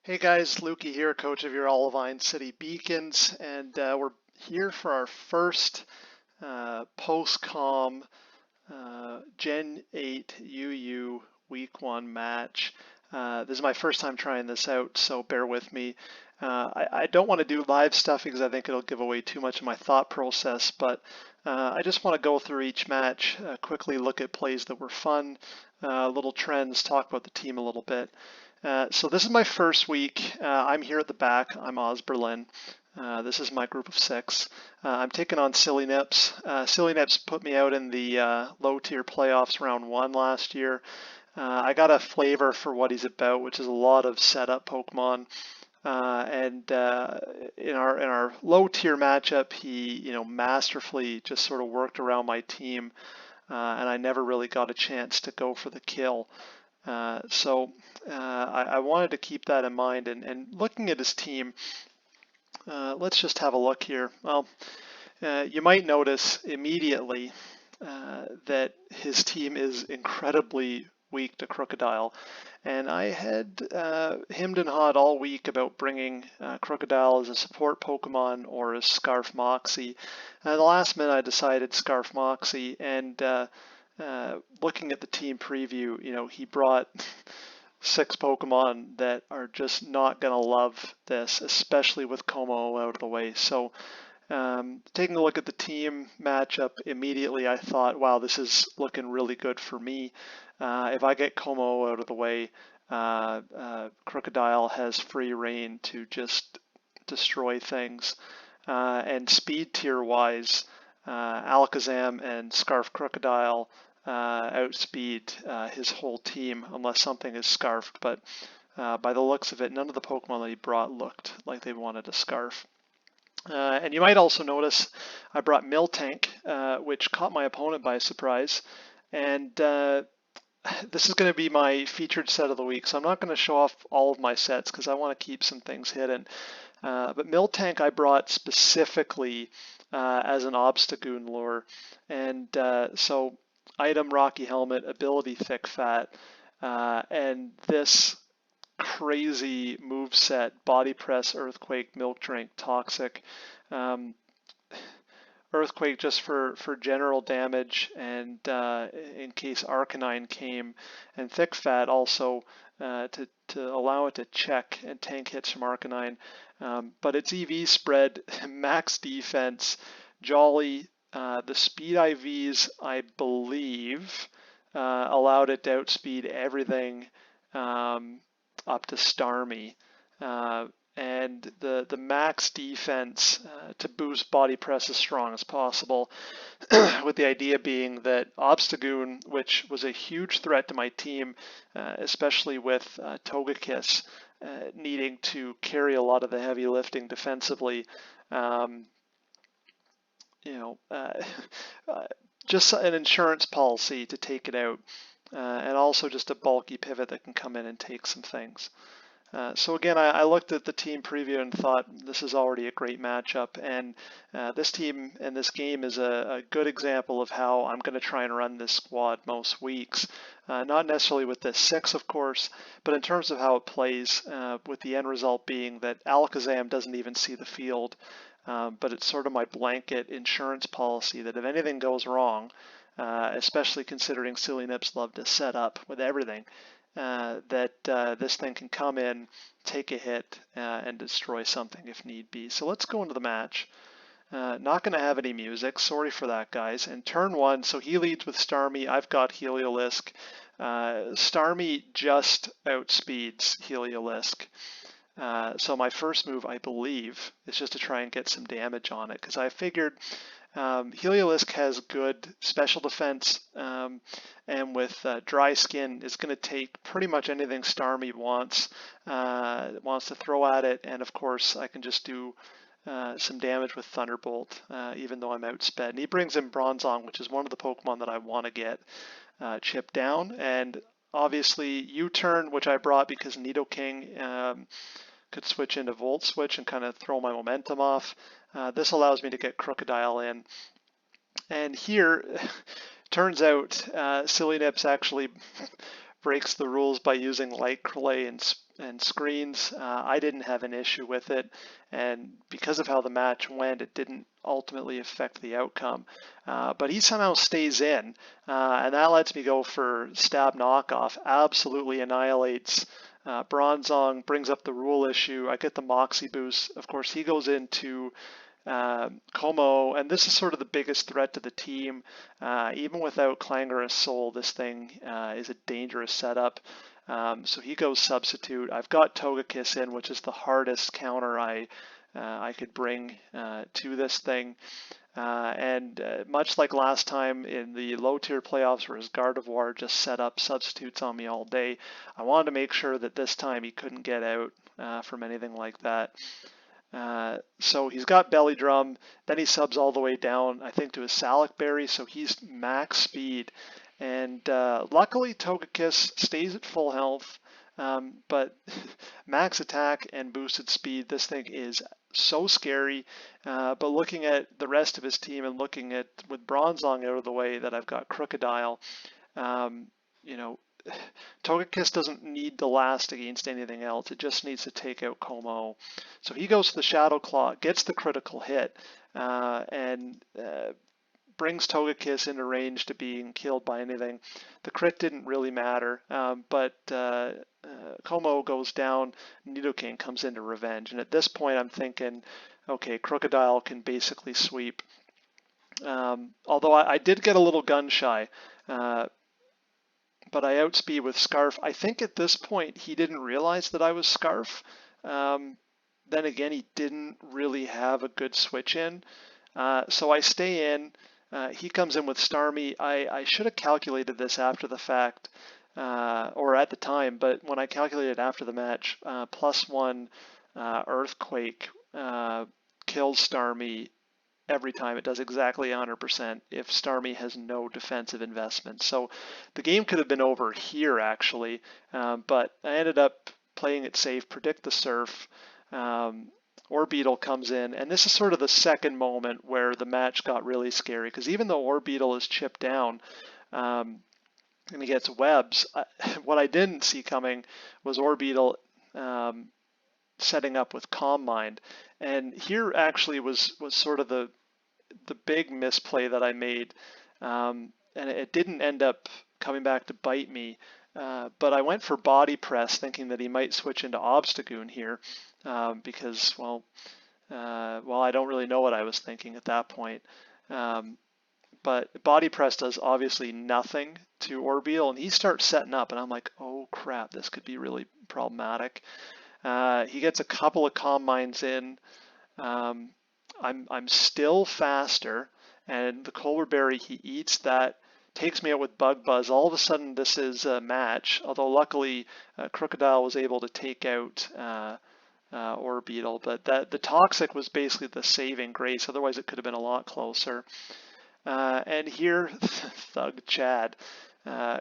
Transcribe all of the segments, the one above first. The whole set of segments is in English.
Hey guys, Lukey here, coach of your Olivine City Beacons, and we're here for our first post-com Gen 8 UU Week 1 match. This is my first time trying this out, so bear with me. I don't want to do live stuff because I think it'll give away too much of my thought process, but I just want to go through each match, quickly look at plays that were fun, little trends, talk about the team a little bit. So this is my first week. I'm here at the back. I'm Oz Berlin. This is my group of 6. I'm taking on Silly Nips. Silly Nips put me out in the low tier playoffs round 1 last year. I got a flavor for what he's about, which is a lot of setup Pokemon. And in our low tier matchup, he masterfully just sort of worked around my team, and I never really got a chance to go for the kill. I wanted to keep that in mind, and looking at his team, let's just have a look here. Well, you might notice immediately that his team is incredibly weak to Crocodile, and I had hemmed and hawed all week about bringing Crocodile as a support Pokemon or as Scarf Moxie. At the last minute I decided Scarf Moxie, and looking at the team preview, he brought 6 Pokemon that are just not going to love this, especially with Como out of the way. So taking a look at the team matchup immediately, I thought, wow, this is looking really good for me. If I get Como out of the way, Crocodile has free reign to just destroy things. And speed tier wise, Alakazam and Scarf Crocodile outspeed his whole team unless something is scarfed. But by the looks of it, none of the Pokemon that he brought looked like they wanted a scarf. And you might also notice I brought Miltank, which caught my opponent by surprise. And this is going to be my featured set of the week, so I'm not going to show off all of my sets because I want to keep some things hidden. But Miltank I brought specifically as an Obstagoon lure. And so item Rocky Helmet, ability Thick Fat, and this crazy move set: Body Press, Earthquake, Milk Drink, Toxic. Earthquake just for general damage and in case Arcanine came, and Thick Fat also to allow it to check and tank hits from Arcanine. But its EV spread, max defense, Jolly, the speed IVs, I believe, allowed it to outspeed everything up to Starmie. And the max defense to boost Body Press as strong as possible, with the idea being that Obstagoon, which was a huge threat to my team, especially with Togekiss needing to carry a lot of the heavy lifting defensively, just an insurance policy to take it out, and also just a bulky pivot that can come in and take some things. So again, I looked at the team preview and thought this is already a great matchup, and this team and this game is a good example of how I'm going to try and run this squad most weeks. Not necessarily with this 6, of course, but in terms of how it plays, with the end result being that Alakazam doesn't even see the field, but it's sort of my blanket insurance policy that if anything goes wrong, especially considering Silly Nips love to set up with everything, that this thing can come in, take a hit, and destroy something if need be. So let's go into the match. Not going to have any music, sorry for that, guys. And turn 1, so he leads with Starmie. I've got Heliolisk. Starmie just outspeeds Heliolisk. So my first move, I believe, is just to try and get some damage on it, because I figured Heliolisk has good special defense, and with dry skin is going to take pretty much anything Starmie wants to throw at it, and of course I can just do some damage with Thunderbolt, even though I'm outsped. And he brings in Bronzong, which is one of the Pokemon that I want to get chipped down, and obviously U-turn, which I brought because Nidoking could switch into Volt Switch and kind of throw my momentum off. This allows me to get Crocodile in. And here, turns out Silly Nips actually breaks the rules by using light clay and screens. I didn't have an issue with it, and because of how the match went, it didn't ultimately affect the outcome. But he somehow stays in, and that lets me go for stab knockoff. Absolutely annihilates Bronzong, brings up the rule issue. I get the Moxie boost. Of course, he goes into Como, and this is sort of the biggest threat to the team. Even without Clangorous Soul, this thing is a dangerous setup. So he goes substitute. I've got Togekiss in, which is the hardest counter I could bring to this thing. And much like last time in the low tier playoffs where his Gardevoir just set up substitutes on me all day, I wanted to make sure that this time he couldn't get out from anything like that. So he's got Belly Drum, then he subs all the way down, I think, to his Salic Berry, so he's max speed. And luckily, Togekiss stays at full health, but max attack and boosted speed, this thing is so scary. But looking at the rest of his team and looking at, with Bronzong out of the way, that I've got Crocodile, you know, Togekiss doesn't need to last against anything else. It just needs to take out Como. So he goes to the Shadow Claw, gets the critical hit, and brings Togekiss into range to being killed by anything. The crit didn't really matter, but Como goes down, Nidoking comes into revenge. And at this point I'm thinking, okay, Crocodile can basically sweep. Although I did get a little gun shy. But I outspeed with Scarf. I think at this point he didn't realize that I was Scarf. Then again, he didn't really have a good switch in. So I stay in. He comes in with Starmie. I should have calculated this after the fact, or at the time, but when I calculated after the match, +1 Earthquake kills Starmie every time. It does exactly 100% if Starmie has no defensive investment. So the game could have been over here actually, but I ended up playing it safe, predict the Surf. Orbeetle comes in, and this is sort of the second moment where the match got really scary, because even though Orbeetle is chipped down and he gets webs, what I didn't see coming was Orbeetle setting up with Calm Mind. And here actually was sort of the big misplay that I made, and it didn't end up coming back to bite me, but I went for Body Press thinking that he might switch into Obstagoon here, because, well, I don't really know what I was thinking at that point. But Body Press does obviously nothing to Orbeetle, and he starts setting up, and I'm like, oh crap, this could be really problematic. He gets a couple of Calm Minds in. I'm still faster, and the Colbur Berry, he eats that, takes me out with Bug Buzz. All of a sudden, this is a match, although luckily Crocodile was able to take out Orbeetle, but the Toxic was basically the saving grace, otherwise it could have been a lot closer. And here, Thug Chad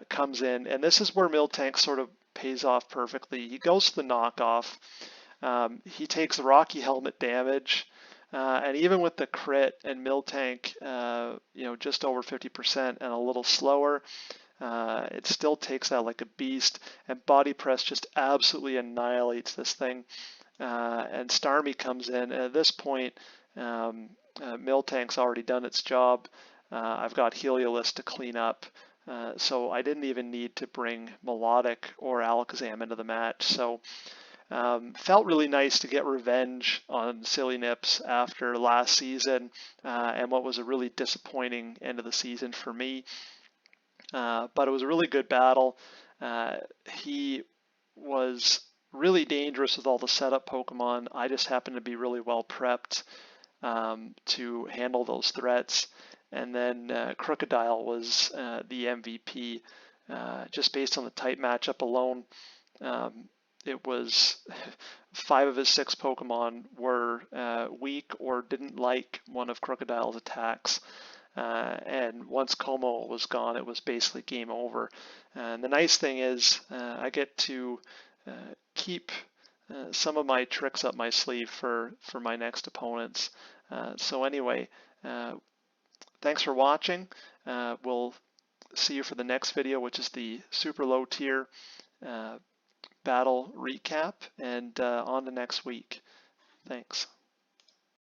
comes in, and this is where Miltank sort of pays off perfectly. He goes to the knockoff. He takes Rocky Helmet damage, and even with the crit and Miltank, just over 50% and a little slower, it still takes that like a beast, and Body Press just absolutely annihilates this thing. And Starmie comes in, and at this point, Miltank's already done its job. I've got Heliolisk to clean up, so I didn't even need to bring Melodic or Alakazam into the match. So felt really nice to get revenge on Silly Nips after last season and what was a really disappointing end of the season for me. But it was a really good battle. He was really dangerous with all the setup Pokemon. I just happened to be really well prepped to handle those threats. And then Crocodile was the MVP just based on the type matchup alone. It was 5 of his 6 Pokemon were weak or didn't like one of Crocodile's attacks. And once Como was gone, it was basically game over. And the nice thing is I get to keep some of my tricks up my sleeve for my next opponents. So anyway, thanks for watching. We'll see you for the next video, which is the super low tier battle recap, and on to next week. Thanks.